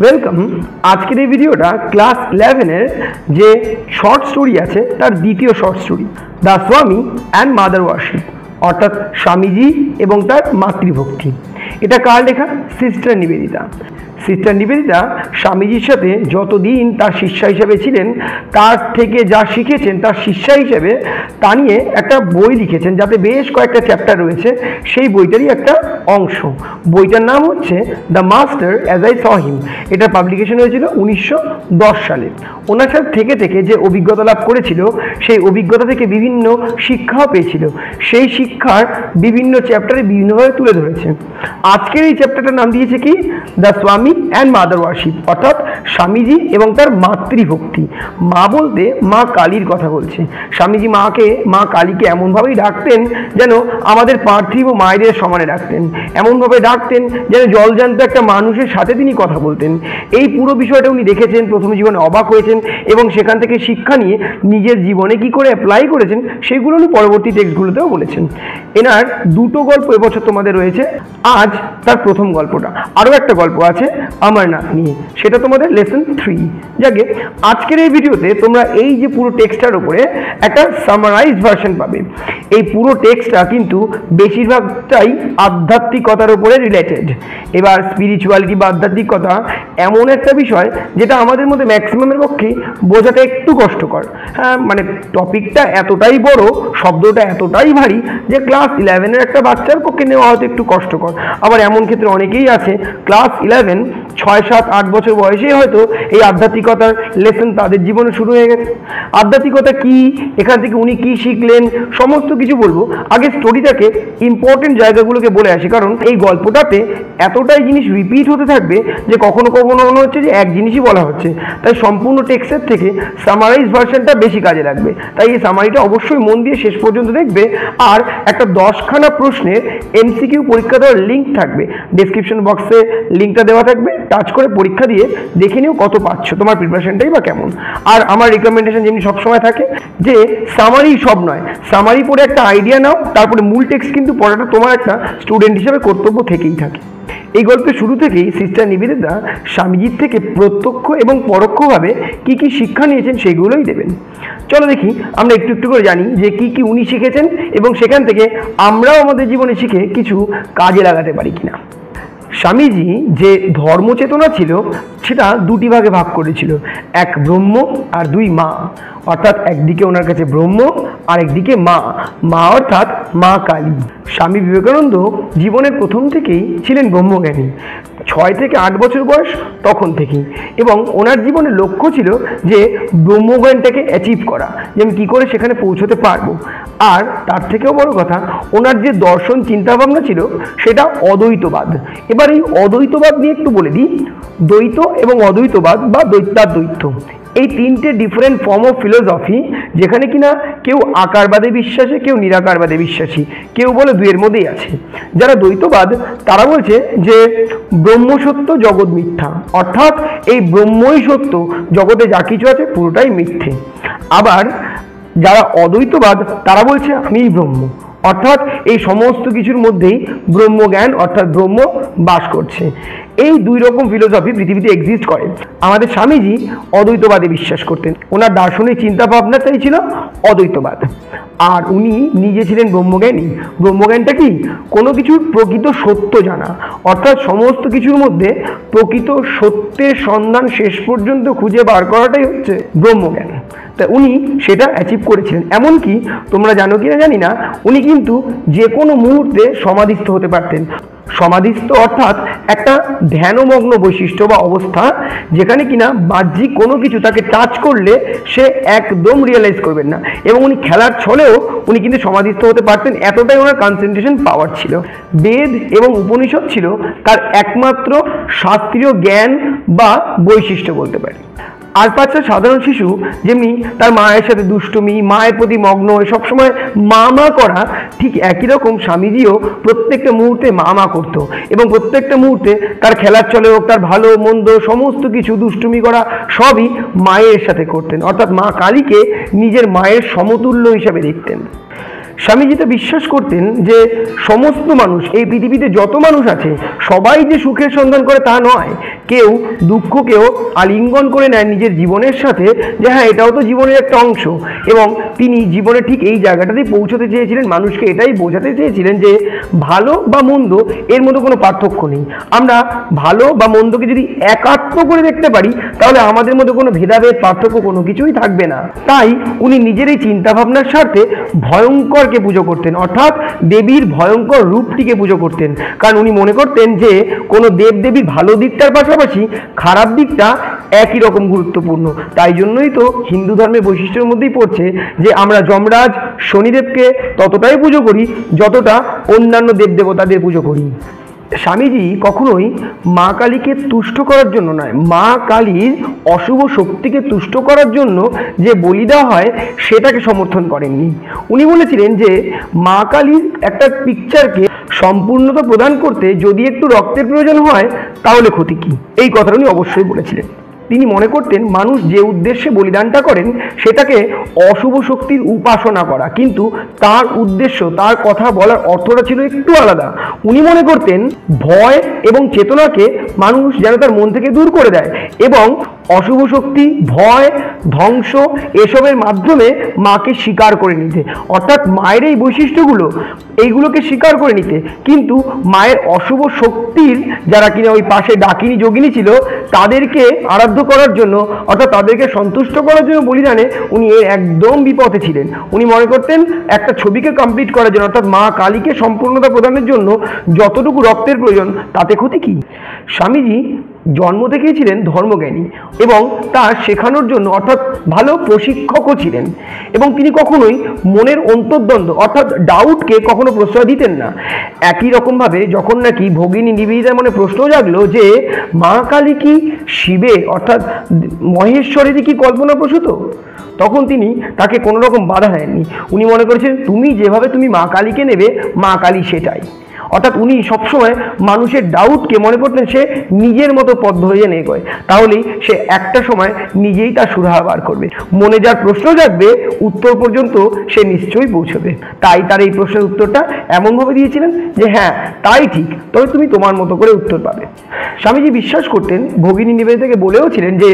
Welcome. আজকের এই ভিডিওটা ক্লাস 11-এর যে শর্ট স্টোরি আছে তার দ্বিতীয় শর্ট স্টোরি, দ্য স্বামী অ্যান্ড মাদার ওয়ার্শিপ, অর্থাৎ স্বামীজি এবং তার মাতৃভক্তি। এটা কার লেখা? সিস্টার নিবেদিতা। সিস্টার নিবেদিতা স্বামীজির সাথে যতদিন তার শিষ্যা হিসেবে ছিলেন, তার থেকে যা শিখেছেন তার শিষ্যা হিসেবে তা নিয়ে একটা বই লিখেছেন, যাতে বেশ কয়েকটা চ্যাপ্টার রয়েছে। সেই বইটারই একটা অংশ। বইটার নাম হচ্ছে the master as I saw him. এটা পাবলিকেশন হয়েছিল 1910 সালে। ওনার সাথে থেকে থেকে যে অভিজ্ঞতা লাভ করেছিল, সেই অভিজ্ঞতা থেকে বিভিন্ন শিক্ষাও পেয়েছিল। সেই শিক্ষার বিভিন্ন চ্যাপ্টারে বিভিন্নভাবে তুলে ধরেছে। আজকের এই চ্যাপ্টারটার নাম দিয়েছে কি? দ্য স্বামী অ্যান্ড মাদার ওয়ার্শিপ, অর্থাৎ স্বামীজি এবং তার মাতৃভক্তি। মা বলতে মা কালীর কথা বলছে। স্বামীজি মা কালীকে এমনভাবেই ডাকতেন যেন আমাদের পার্থিব মায়েদের সমানে ডাকতেন, এমনভাবে ডাকতেন যেন জলজান্ত একটা মানুষের সাথে তিনি কথা বলতেন। এই পুরো বিষয়টা উনি দেখেছেন, প্রথম জীবনে অবাক হয়েছেন এবং সেখান থেকে শিক্ষা নিয়ে নিজের জীবনে কি করে অ্যাপ্লাই করেছেন সেগুলো উনি পরবর্তী টেক্সটগুলোতেও বলেছেন। এনার দুটো গল্প এবছর তোমাদের রয়েছে। আজ তার প্রথম গল্পটা। আরও একটা গল্প আছে অমরনাথ নিয়ে, সেটা তোমাদের লেসন 3। যাকে আজকের এই ভিডিওতে তোমরা এই যে পুরো টেক্সটটার উপরে একটা সামারাইজ ভার্সন পাবে। এই পুরো টেক্সটটা কিন্তু বেশিরভাগটাই আধ্যাত্মিকতার উপরে রিলেটেড। এবার স্পিরিচুয়ালিটি বা আধ্যাত্মিকতা এমন একটা বিষয় যেটা আমাদের মধ্যে ম্যাক্সিমামের পক্ষে বোঝাটা একটু কষ্টকর। হ্যাঁ, মানে টপিকটা এতটাই বড়, শব্দটা এতটাই ভারী যে ক্লাস 11-এর একটা বাচ্চার পক্ষে নেওয়া হয়তো একটু কষ্টকর। আবার এমন ক্ষেত্রে অনেকেই আছে ক্লাস 11, 6, 7, 8 বছর বয়সেই হয়তো এই আধ্যাত্মিকতার লেসন তাদের জীবনে শুরু হয়ে গেছে। আধ্যাত্মিকতা কি, এখান থেকে উনি কি শিখলেন, সমস্ত কিছু বলবো। আগে স্টোরিটাকে ইম্পর্টেন্ট জায়গাগুলোকে বলে আসি, কারণ এই গল্পটাতে এতটাই জিনিস রিপিট হতে থাকবে যে কখনো কখনো মনে হচ্ছে যে এক জিনিসই বলা হচ্ছে। তাই সম্পূর্ণ টেক্সটের থেকে সামারাইজ ভার্সনটা বেশি কাজে লাগবে। তাই এই সামারিটা অবশ্যই মন দিয়ে শেষ পর্যন্ত দেখবে। আর একটা 10খানা প্রশ্নের MCQ পরীক্ষা দেওয়ার লিঙ্ক থাকবে, ডেসক্রিপশন বক্সে লিঙ্কটা দেওয়া থাকবে। টাচ করে পরীক্ষা দিয়ে দেখে নিও কত পাচ্ছ, তোমার প্রিপারেশনটাই বা কেমন। আর আমার রিকমেন্ডেশন যেমনি সবসময় থাকে যে সামারি সব নয়, সামারি পড়ে একটা আইডিয়া নাও, তারপরে মূল টেক্সট কিন্তু পড়াটা তোমার একটা স্টুডেন্ট হিসেবে কর্তব্য থেকেই থাকে। এই গল্পের শুরু থেকেই সিস্টার নিবেদিতা স্বামীজির থেকে প্রত্যক্ষ এবং পরোক্ষভাবে কি কি শিক্ষা নিয়েছেন সেগুলোই দেবেন। চলো দেখি আমরা একটু একটু করে জানি যে কি কি উনি শিখেছেন এবং সেখান থেকে আমরাও আমাদের জীবনে শিখে কিছু কাজে লাগাতে পারি কিনা। স্বামীজি যে ধর্মচেতনা ছিল সেটা দুটি ভাগে ভাগ করেছিল, এক ব্রহ্ম আর দুই মা। অর্থাৎ একদিকে ওনার কাছে ব্রহ্ম আর একদিকে মা অর্থাৎ মা কালী। স্বামী বিবেকানন্দ জীবনের প্রথম থেকেই ছিলেন ব্রহ্মজ্ঞানী, 6 থেকে 8 বছর বয়স তখন থেকেই। এবং ওনার জীবনের লক্ষ্য ছিল যে ব্রহ্মজ্ঞানটাকে অ্যাচিভ করা, যে আমি কী করে সেখানে পৌঁছতে পারবো। আর তার থেকেও বড় কথা, ওনার যে দর্শন চিন্তাভাবনা ছিল সেটা অদ্বৈতবাদ। এবার এই অদ্বৈতবাদ নিয়ে একটু বলে দিই। দ্বৈত এবং অদ্বৈতবাদ বা দ্বৈতাদ্বৈত, এই তিনটে ডিফারেন্ট ফর্ম অফ ফিলোসফি, যেখানে কিনা কেউ আকারবাদে বিশ্বাসী, কেউ নিরাকারবাদে বিশ্বাসী, কেউ বলে দুইয়ের মধ্যেই আছে। যারা দ্বৈতবাদ তারা বলছে যে ব্রহ্ম সত্য, জগৎ মিথ্যা, অর্থাৎ এই ব্রহ্মই সত্য, জগতে যা কিছু আছে পুরোটাই মিথ্যে। আবার যারা অদ্বৈতবাদ তারা বলছে আমিই ব্রহ্ম, অর্থাৎ এই সমস্ত কিছুর মধ্যেই ব্রহ্মজ্ঞান অর্থাৎ ব্রহ্ম বাস করছে। এই দুই রকম ফিলোসফি পৃথিবীতে এক্সিস্ট করে। আমাদের স্বামীজি অদ্বৈতবাদে বিশ্বাস করতেন, ওনার দার্শনিক চিন্তা ভাবনাটাই ছিল অদ্বৈতবাদ। আর উনি নিজে ছিলেন ব্রহ্মজ্ঞানী। ব্রহ্মজ্ঞানটা কি? কোনো কিছুর প্রকৃত সত্য জানা, অর্থাৎ সমস্ত কিছুর মধ্যে প্রকৃত সত্যের সন্ধান শেষ পর্যন্ত খুঁজে বার করাটাই হচ্ছে ব্রহ্মজ্ঞান। তা উনি সেটা অ্যাচিভ করেছিলেন। এমনকি তোমরা জানো কিনা জানি না, উনি কিন্তু যে কোনো মুহূর্তে সমাধিস্থ হতে পারতেন। সমাধিস্থ অর্থাৎ একটা ধ্যানমগ্ন বৈশিষ্ট্য বা অবস্থা, যেখানে কিনা বাহ্যিক কোনো কিছু তাকে টাচ করলে সে একদম রিয়েলাইজ করবেন না। এবং উনি খেলার ছলেও উনি কিন্তু সমাধিস্থ হতে পারতেন, এতটাই ওনার কনসেন্ট্রেশন পাওয়ার ছিল। বেদ এবং উপনিষদ ছিল তার একমাত্র শাস্ত্রীয় জ্ঞান বা বৈশিষ্ট্য বলতে পারি। আর 5টা সাধারণ শিশু যেমনি তার মায়ের সাথে দুষ্টুমি, মায়ের প্রতি মগ্ন হয়ে সবসময় মা করা, ঠিক একই রকম স্বামীজিও প্রত্যেকটা মুহূর্তে মা করতো। এবং প্রত্যেকটা মুহূর্তে তার খেলার চলে হোক, তার ভালো মন্দ সমস্ত কিছু দুষ্টুমি করা সবই মায়ের সাথে করতেন, অর্থাৎ মা কালীকে নিজের মায়ের সমতুল্য হিসাবে দেখতেন। স্বামীজি তো বিশ্বাস করতেন যে সমস্ত মানুষ, এই পৃথিবীতে যত মানুষ আছে সবাই যে সুখের সন্ধান করে তা নয়, কেউ দুঃখকেও আলিঙ্গন করে নেয় নিজের জীবনের সাথে, যে হ্যাঁ এটাও তো জীবনের একটা অংশ। এবং তিনি জীবনে ঠিক এই জায়গাটাতেই পৌঁছতে চেয়েছিলেন, মানুষকে এটাই বোঝাতে চেয়েছিলেন যে ভালো বা মন্দ এর মধ্যে কোনো পার্থক্য নেই। আমরা ভালো বা মন্দকে যদি একাত্ম করে দেখতে পারি তাহলে আমাদের মধ্যে কোনো ভেদাভেদ পার্থক্য কোনো কিছুই থাকবে না। তাই উনি নিজের এই চিন্তাভাবনার স্বার্থে ভয়ঙ্করকে পুজো করতেন, অর্থাৎ দেবীর ভয়ঙ্কর রূপটিকে পুজো করতেন। কারণ উনি মনে করতেন যে কোনো দেবদেবীর ভালো দিকটার পাশাপাশি খারাপ দিকটা একই রকম গুরুত্বপূর্ণ। তাই জন্যই তো হিন্দু ধর্মের বৈশিষ্ট্যের মধ্যেই পড়ছে যে আমরা যমরাজ শনিদেবকে ততটাই পুজো করি যতটা অন্যান্য দেবদেবতাদের পুজো করি। স্বামীজি কখনোই মা কালীকে তুষ্ট করার জন্য নয়, মা কালীর অশুভ শক্তিকে তুষ্ট করার জন্য যে বলি দেওয়া হয় সেটাকে সমর্থন করেননি। উনি বলেছিলেন যে মা কালীর একটা পিকচারকে সম্পূর্ণতা প্রদান করতে যদি একটু রক্তের প্রয়োজন হয় তাহলে ক্ষতি কী, এই কথাটা উনি অবশ্যই বলেছিলেন। তিনি মনে করতেন মানুষ যে উদ্দেশ্যে বলিদানটা করেন সেটাকে অশুভ শক্তির উপাসনা করা, কিন্তু তার উদ্দেশ্য, তার কথা বলার অর্থটা ছিল একটু আলাদা। উনি মনে করতেন ভয় এবং চেতনাকে মানুষ যেন তার মন থেকে দূর করে দেয় এবং অশুভ শক্তি, ভয়, ধ্বংস এসবের মাধ্যমে মাকে স্বীকার করে নিতে, অর্থাৎ মায়ের এই বৈশিষ্ট্যগুলো এইগুলোকে স্বীকার করে নিতে। কিন্তু মায়ের অশুভ শক্তির যারা কিনা ওই পাশে ডাকিনী যোগিনী ছিল তাদেরকে আরাধ্য করার জন্য, অর্থাৎ তাদেরকে সন্তুষ্ট করার জন্য বলিদানে উনি এর একদম বিপথে ছিলেন। উনি মনে করতেন একটা ছবিকে কমপ্লিট করার জন্য, অর্থাৎ মা কালীকে সম্পূর্ণতা প্রদানের জন্য যতটুকু রক্তের প্রয়োজন তাতে ক্ষতি কী। স্বামীজি জন্ম থেকেই ছিলেন ধর্মজ্ঞানী এবং তা শেখানোর জন্য অর্থাৎ ভালো প্রশিক্ষকও ছিলেন, এবং তিনি কখনোই মনের অন্তর্দ্বন্দ্ব অর্থাৎ ডাউটকে কখনো প্রশ্রয় দিতেন না। একই রকমভাবে যখন নাকি ভগিনী নিবেদিতার মনে প্রশ্ন জাগলো যে মা কালী কি শিবে অর্থাৎ মহেশ্বরেরই কি কল্পনাপ্রসূত, তখন তিনি তাকে কোনো রকম বাধা দেননি। উনি মনে করেছেন তুমি যেভাবে তুমি মা কালীকে নেবে মা কালী সেটাই, অর্থাৎ উনি সবসময় মানুষের ডাউটকে মনে করতেন সে নিজের মতো পথ ধরে যেন এগোয়, তাহলেই সে একটা সময় নিজেই তার সুরাহা বার করবে। মনে যার প্রশ্ন জাগবে উত্তর পর্যন্ত সে নিশ্চয়ই পৌঁছবে। তাই তার এই প্রশ্নের উত্তরটা এমনভাবে দিয়েছিলেন যে হ্যাঁ তাই ঠিক, তবে তুমি তোমার মতো করে উত্তর পাবে। স্বামীজি বিশ্বাস করতেন, ভগিনী নিবেদিতাকে বলেওছিলেন যে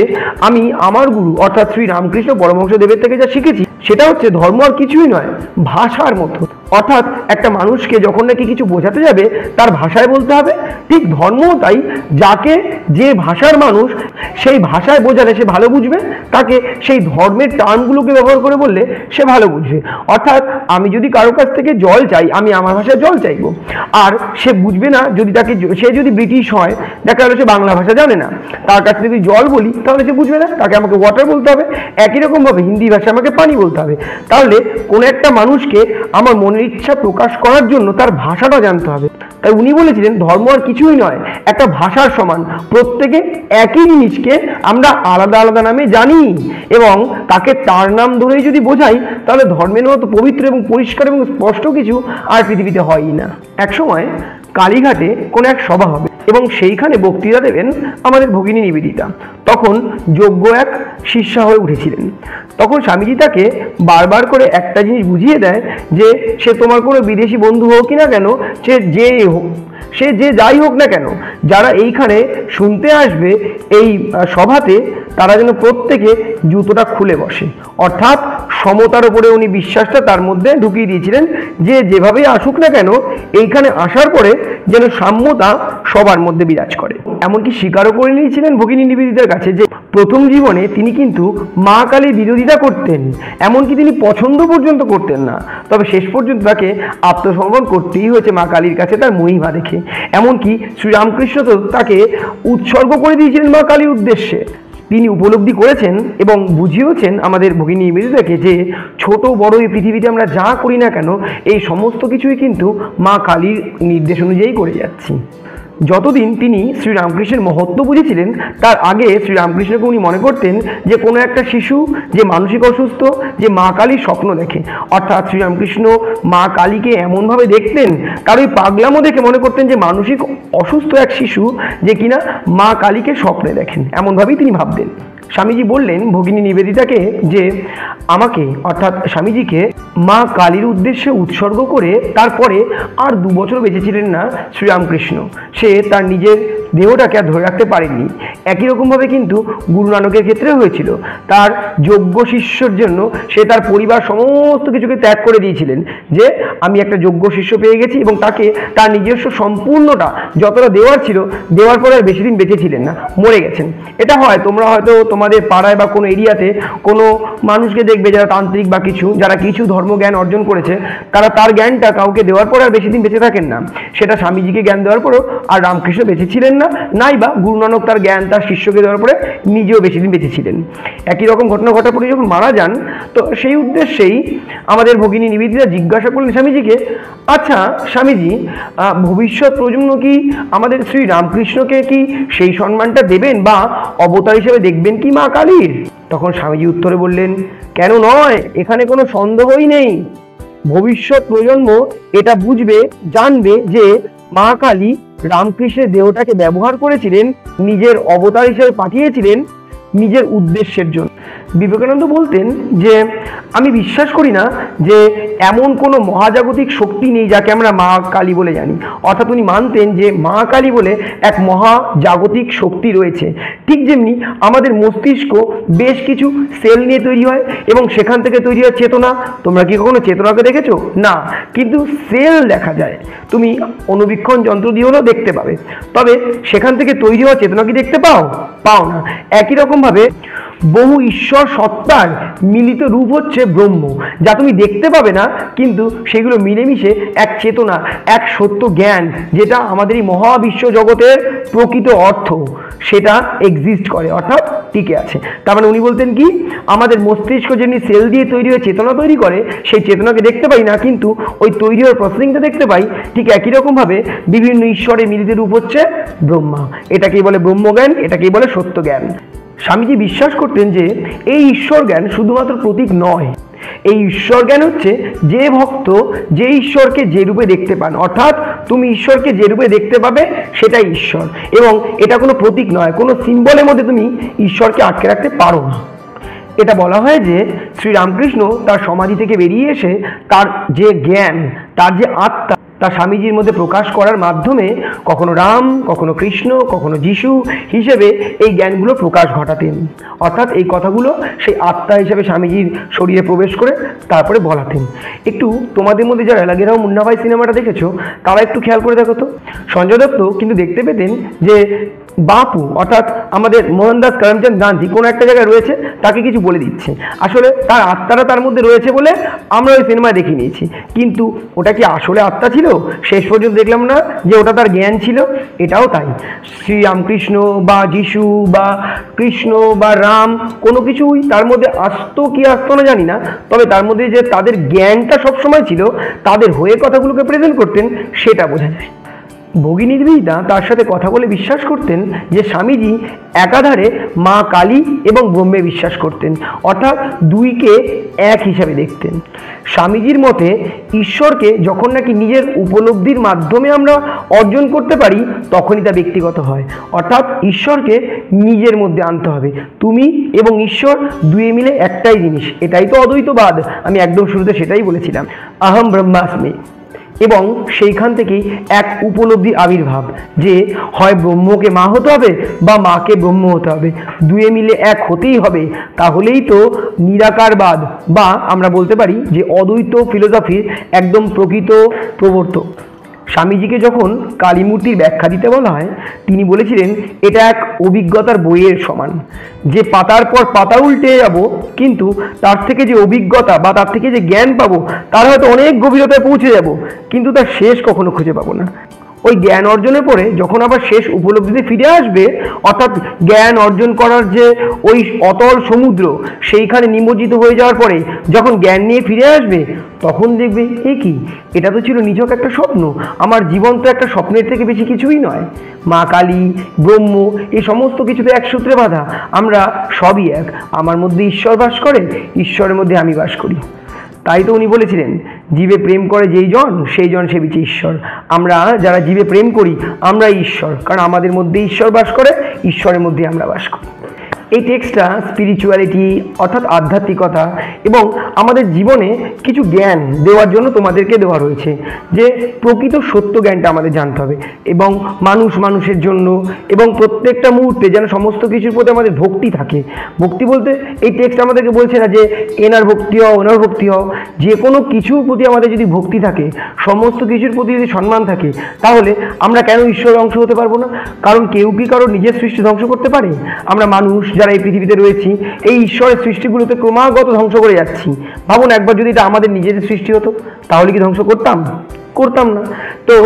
আমি আমার গুরু অর্থাৎ শ্রী রামকৃষ্ণ পরমহংসদেবের থেকে যা শিখেছি সেটা হচ্ছে ধর্ম আর কিছুই নয়, ভাষার মতো। অর্থাৎ একটা মানুষকে যখন নাকি কিছু বোঝাতে যাবে তার ভাষায় বলতে হবে, ঠিক ধর্মও তাই, যাকে যে ভাষার মানুষ সেই ভাষায় বোঝালে সে ভালো বুঝবে, তাকে সেই ধর্মের টার্মগুলোকে ব্যবহার করে বললে সে ভালো বুঝবে। অর্থাৎ আমি যদি কারো কাছ থেকে জল চাই আমি আমার ভাষায় জল চাইবো, আর সে বুঝবে না যদি তাকে, সে যদি ব্রিটিশ হয় দেখা গেল সে বাংলা ভাষা জানে না, তার কাছে যদি জল বলি তাহলে সে বুঝবে না, তাকে আমাকে ওয়াটার বলতে হবে। একই রকমভাবে হিন্দি ভাষায় আমাকে পানি বলতে হবে। তাহলে কোনো একটা মানুষকে আমার মনের ইচ্ছা প্রকাশ করার জন্য তার ভাষাটা জানতে হবে। তাই উনি বলেছিলেন ধর্ম আর কিছুই নয়, একটা ভাষার সমান, প্রত্যেকে একই জিনিসকে আমরা আলাদা আলাদা নামে জানি এবং তাকে তার নাম ধরেই যদি বোঝাই তাহলে ধর্মের মতো পবিত্র এবং পরিষ্কার এবং স্পষ্ট কিছু আর পৃথিবীতে হয়ই না। একসময় কালীঘাটে কোনো এক সভা হবে এবং সেইখানে বক্তৃতা দেবেন আমাদের ভগিনী নিবেদিতা। তখন যোগ্য এক শিষ্যা হয়ে উঠেছিলেন। তখন স্বামীজি তাকে বারবার করে একটা জিনিস বুঝিয়ে দেয় যে সে তোমার কোনো বিদেশি বন্ধু হোক কি না কেন, সে যে যাই হোক না কেন, যারা এইখানে শুনতে আসবে এই সভাতে তারা যেন প্রত্যেকে জুতোটা খুলে বসে। অর্থাৎ সমতার উপরে উনি বিশ্বাসটা তার মধ্যে ঢুকিয়ে দিয়েছিলেন যে যেভাবেই আসুক না কেন এইখানে আসার পরে যেন সাম্যতা সবার মধ্যে বিরাজ করে। এমনকি স্বীকারও করে নিয়েছিলেন ভগিনী নিবেদিতার কাছে যে প্রথম জীবনে তিনি কিন্তু মা কালীর বিরোধিতা করতেন, এমনকি তিনি পছন্দ পর্যন্ত করতেন না, তবে শেষ পর্যন্ত তাকে আত্মসমর্পণ করতেই হয়েছে মা কালীর কাছে তার মহিমা দেখে। এমনকি শ্রীরামকৃষ্ণ তো তাকে উৎসর্গ করে দিয়েছিলেন মা কালীর উদ্দেশ্যে। তিনি উপলব্ধি করেছেন এবং বুঝিয়েছেন আমাদের ভগিনী নিবেদিতাকে যে ছোট বড় এই পৃথিবীতে আমরা যা করি না কেন এই সমস্ত কিছুই কিন্তু মা কালীর নির্দেশ অনুযায়ী করে যাচ্ছি। যতদিন তিনি শ্রীরামকৃষ্ণের মহত্ব বুঝেছিলেন তার আগে শ্রীরামকৃষ্ণকে উনি মনে করতেন যে কোনো একটা শিশু যে মানসিক অসুস্থ, যে মা কালীর স্বপ্ন দেখে, অর্থাৎ শ্রীরামকৃষ্ণ মা কালীকে এমনভাবে দেখতেন তার ওই পাগলামো দেখে মনে করতেন যে মানসিক অসুস্থ এক শিশু যে কিনা মা কালীকে স্বপ্নে দেখেন, এমনভাবেই তিনি ভাবতেন। স্বামীজি বললেন ভগিনী নিবেদিতাকে যে আমাকে অর্থাৎ স্বামীজিকে মা কালীর উদ্দেশ্যে উৎসর্গ করে তারপরে আর 2 বছর বেঁচে ছিলেন না শ্রীরামকৃষ্ণ। সে তার নিজের দেহটাকে আর ধরে রাখতে পারেননি। একই রকমভাবে কিন্তু গুরু নানকের ক্ষেত্রে হয়েছিল। তার যোগ্য শিষ্যর জন্য সে তার পরিবার সমস্ত কিছুকে ত্যাগ করে দিয়েছিলেন, যে আমি একটা যোগ্য শিষ্য পেয়ে গেছি, এবং তাকে তার নিজস্ব সম্পূর্ণটা যতটা দেওয়ার ছিল দেওয়ার পরে আর বেশি দিন বেঁচে ছিলেন না, মরে গেছেন। এটা হয়, তোমরা হয়তো তোমাদের পাড়ায় বা কোনো এরিয়াতে কোনো মানুষকে দেখবে যারা তান্ত্রিক বা যারা কিছু ধর্মজ্ঞান অর্জন করেছে, তারা তার জ্ঞানটা কাউকে দেওয়ার পর আর বেশি দিন বেঁচে থাকেন না। সেটা স্বামীজিকে জ্ঞান দেওয়ার পরেও আর রামকৃষ্ণ বেঁচে ছিলেন না, নাই বা গুরু নানক তার জ্ঞান তার শিষ্যকে দেওয়ার পরে নিজেও বেশি দিন বেঁচে ছিলেন। একই রকম ঘটনা ঘটার পরে যখন মারা যান, তো সেই উদ্দেশ্যেই আমাদের ভগিনী নিবেদিতা জিজ্ঞাসা করলেন স্বামীজিকে, আচ্ছা স্বামীজি, ভবিষ্যৎ প্রজন্ম কি আমাদের শ্রী রামকৃষ্ণকে কি সেই সম্মানটা দেবেন বা অবতার হিসেবে দেখবেন কি মা কালীর? তখন স্বামীজি উত্তরে বললেন, কেন নয়, এখানে কোনো সন্দেহই নেই। ভবিষ্যৎ প্রজন্ম এটা বুঝবে, জানবে যে মা কালী রামকৃষ্ণের দেহটাকে ব্যবহার করেছিলেন, নিজের অবতার হিসেবে পাঠিয়েছিলেন নিজের উদ্দেশ্যের জন্য। বিবেকানন্দ বলতেন যে আমি বিশ্বাস করি না যে এমন কোনো মহাজাগতিক শক্তি নেই যাকে আমরা মা কালী বলে জানি। অর্থাৎ উনি মানতেন যে মা কালী বলে এক মহাজাগতিক শক্তি রয়েছে। ঠিক যেমনি আমাদের মস্তিষ্ক বেশ কিছু সেল নিয়ে তৈরি হয় এবং সেখান থেকে তৈরি হয় চেতনা। তোমরা কি কখনো চেতনাকে দেখেছো? না, কিন্তু সেল দেখা যায়, তুমি অনুবীক্ষণ যন্ত্র দিয়ে হলেও দেখতে পাবে। তবে সেখান থেকে তৈরি হওয়া চেতনা কি দেখতে পাও? পাও না। একই রকমভাবে বহু ঈশ্বর সত্তার মিলিত রূপ হচ্ছে ব্রহ্ম, যা তুমি দেখতে পাবে না, কিন্তু সেগুলো মিলেমিশে এক চেতনা, এক সত্য জ্ঞান, যেটা আমাদের এই মহাবিশ্ব জগতের প্রকৃত অর্থ, সেটা এক্সিস্ট করে, অর্থাৎ টিকে আছে। তার মানে উনি বলতেন কি, আমাদের মস্তিষ্ক যেমনি সেল দিয়ে তৈরি হয়ে চেতনা তৈরি করে, সেই চেতনাকে দেখতে পাই না, কিন্তু ওই তৈরি হওয়ার প্রসেসিংটা দেখতে পাই। ঠিক একই রকমভাবে বিভিন্ন ঈশ্বরের মিলিত রূপ হচ্ছে ব্রহ্মা। এটাকেই বলে ব্রহ্মজ্ঞান, এটাকেই বলে সত্য জ্ঞান। স্বামীজি বিশ্বাস করতেন যে এই ঈশ্বর জ্ঞান শুধুমাত্র প্রতীক নয়, এই ঈশ্বর জ্ঞান হচ্ছে যে ভক্ত যে ঈশ্বরকে যে রূপে দেখতে পান, অর্থাৎ তুমি ঈশ্বরকে যে রূপে দেখতে পাবে সেটাই ঈশ্বর, এবং এটা কোনো প্রতীক নয়, কোনো সিম্বলের মধ্যে তুমি ঈশ্বরকে আটকে রাখতে পারো না। এটা বলা হয় যে শ্রীরামকৃষ্ণ তার সমাধি থেকে বেরিয়ে এসে তার যে জ্ঞান, তার যে আত্মা, তা স্বামীজির মধ্যে প্রকাশ করার মাধ্যমে কখনো রাম, কখনো কৃষ্ণ, কখনো যিশু হিসেবে এই জ্ঞানগুলো প্রকাশ ঘটাতেন। অর্থাৎ এই কথাগুলো সেই আত্মা হিসেবে স্বামীজির শরীরে প্রবেশ করে তারপরে বলাতেন। একটু তোমাদের মধ্যে যারা লাগেরাও মুন্না ভাই সিনেমাটা দেখেছো, তারা একটু খেয়াল করে দেখো তো, সঞ্জয় দত্ত কিন্তু দেখতে পেতেন যে বাপু অর্থাৎ আমাদের মোহনদাস করমচাঁদ গান্ধী কোনো একটা জায়গায় রয়েছে, তাকে কিছু বলে দিচ্ছে। আসলে তার আত্মাটা তার মধ্যে রয়েছে বলে আমরা ওই সিনেমায় দেখে নিয়েছি, কিন্তু ওটা কি আসলে আত্মা ছিল? শেষ পর্যন্ত দেখলাম না যে ওটা তার জ্ঞান ছিল। এটাও তাই, শ্রীরামকৃষ্ণ বা যিশু বা কৃষ্ণ বা রাম কোনো কিছুই তার মধ্যে আসতো কি আসতো না জানি না, তবে তার মধ্যে যে তাদের জ্ঞানটা সবসময় ছিল, তাদের হয়ে কথাগুলোকে প্রেজেন্ট করতেন, সেটা বোঝা যায়। ভগিনী নিবেদিতা তার সাথে কথা বলে বিশ্বাস করতেন যে স্বামীজি একাধারে মা কালী এবং ব্রহ্মে বিশ্বাস করতেন, অর্থাৎ দুইকে এক হিসাবে দেখতেন। স্বামীজির মতে ঈশ্বরকে যখন নাকি নিজের উপলব্ধির মাধ্যমে আমরা অর্জন করতে পারি, তখনই তা ব্যক্তিগত হয়, অর্থাৎ ঈশ্বরকে নিজের মধ্যে আনতে হবে। তুমি এবং ঈশ্বর দুয়ে মিলে একটাই জিনিস, এটাই তো অদ্বৈতবাদ। আমি একদম শুরুতে সেটাই বলেছিলাম, আহম ব্রহ্মাস্মি। এবং সেইখান থেকেই এক উপলব্ধি আবির্ভাব, যে হয় ব্রহ্মকে মা হতে হবে বা মাকে ব্রহ্ম হতে হবে, দুয়ে মিলে এক হতেই হবে। তাহলেই তো নিরাকারবাদ বা আমরা বলতে পারি যে অদ্বৈত ফিলোসফির একদম প্রকৃত প্রবর্তক। স্বামীজিকে যখন কালীমূর্তির ব্যাখ্যা দিতে বলা হয়, তিনি বলেছিলেন এটা এক অভিজ্ঞতার বইয়ের সমান, যে পাতার পর পাতা উল্টে যাব, কিন্তু তার থেকে যে অভিজ্ঞতা বা তার থেকে যে জ্ঞান পাবো, তার হয়তো অনেক গভীরতায় পৌঁছে যাব, কিন্তু তার শেষ কখনো খুঁজে পাবো না। ওই জ্ঞান অর্জনের পরে যখন আবার শেষ উপলব্ধিতে ফিরে আসবে, অর্থাৎ জ্ঞান অর্জন করার যে ওই অতল সমুদ্র, সেইখানে নিমজ্জিত হয়ে যাওয়ার পরে যখন জ্ঞান নিয়ে ফিরে আসবে, তখন দেখবে এ কি, এটা তো ছিল নিছক একটা স্বপ্ন, আমার জীবন তো একটা স্বপ্নের থেকে বেশি কিছুই নয়। মা কালী, ব্রহ্ম, এই সমস্ত কিছুতে এক সূত্রে বাঁধা, আমরা সবই এক। আমার মধ্যে ঈশ্বর বাস করে, ঈশ্বরের মধ্যে আমি বাস করি। তাই তো উনি বলেছিলেন, জীবে প্রেম করে যেই জন সেই জন সেবিছে ঈশ্বর। আমরা যারা জীবে প্রেম করি, আমরাই ঈশ্বর, কারণ আমাদের মধ্যে ঈশ্বর বাস করে, ঈশ্বরের মধ্যে আমরা বাস করি। এই টেক্সটটা স্পিরিচুয়ালিটি অর্থাৎ আধ্যাত্মিকতা এবং আমাদের জীবনে কিছু জ্ঞান দেওয়ার জন্য তোমাদেরকে দেওয়া রয়েছে, যে প্রকৃত সত্য জ্ঞানটা আমাদের জানতে হবে এবং মানুষের জন্য এবং প্রত্যেকটা মুহূর্তে যেন সমস্ত কিছুর প্রতি আমাদের ভক্তি থাকে। ভক্তি বলতে এই টেক্সট আমাদেরকে বলছে না যে এনার ভক্তি হও ওনার ভক্তি হও, যে কোনো কিছুর প্রতি আমাদের যদি ভক্তি থাকে, সমস্ত কিছুর প্রতি যদি সম্মান থাকে, তাহলে আমরা কেন ঈশ্বরের অংশ হতে পারবো না? কারণ কেউ কি কারো নিজের সৃষ্টি ধ্বংস করতে পারে? আমরা মানুষ যারা এই পৃথিবীতে রয়েছি এই ঈশ্বরের সৃষ্টিগুলোতে ক্রমাগত ধ্বংস করে যাচ্ছি। ভাবুন একবার যদি এটা আমাদের নিজেদের সৃষ্টি হতো, তাহলে কি ধ্বংস করতাম না? তো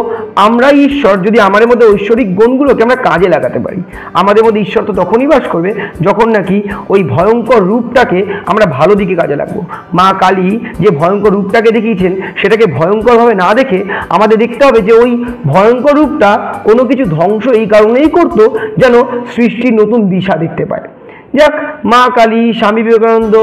আমরা ঈশ্বর যদি আমাদের মধ্যে ঐশ্বরিক গুণগুলোকে আমরা কাজে লাগাতে পারি, আমাদের মধ্যে ঈশ্বর তো তখনই বাস করবে যখন নাকি ওই ভয়ঙ্কর রূপটাকে আমরা ভালো দিকে কাজে লাগবো। মা কালী যে ভয়ঙ্কর রূপটাকে দেখিয়েছেন সেটাকে ভয়ঙ্করভাবে না দেখে আমাদের দেখতে হবে যে ওই ভয়ঙ্কর রূপটা কোনো কিছু ধ্বংস এই কারণেই করতো যেন সৃষ্টির নতুন দিশা দেখতে পায়। যাক, মা কালী, স্বামী বিবেকানন্দ,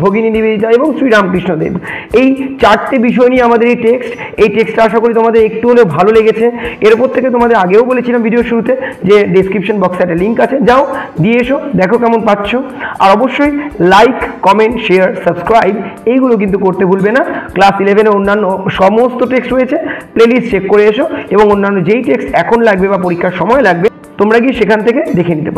ভগিনী নিবেদিতা এবং শ্রীরামকৃষ্ণদেব, এই চারটে বিষয় নিয়ে আমাদের এই টেক্সটটা আশা করি তোমাদের একটু হলেও ভালো লেগেছে। এর উপর থেকে তোমাদের আগেও বলেছিলাম ভিডিওর শুরুতে যে ডেসক্রিপশন বক্সে একটা লিঙ্ক আছে, যাও দিয়ে এসো, দেখো কেমন পাচ্ছ। আর অবশ্যই লাইক, কমেন্ট, শেয়ার, সাবস্ক্রাইব এইগুলো কিন্তু করতে ভুলবে না। ক্লাস 11-এ অন্যান্য সমস্ত টেক্সট রয়েছে, প্লেলিস্ট চেক করে এসো এবং অন্যান্য যেই টেক্সট এখন লাগবে বা পরীক্ষার সময় লাগবে তোমরা গিয়ে সেখান থেকে দেখে নিতে পারো।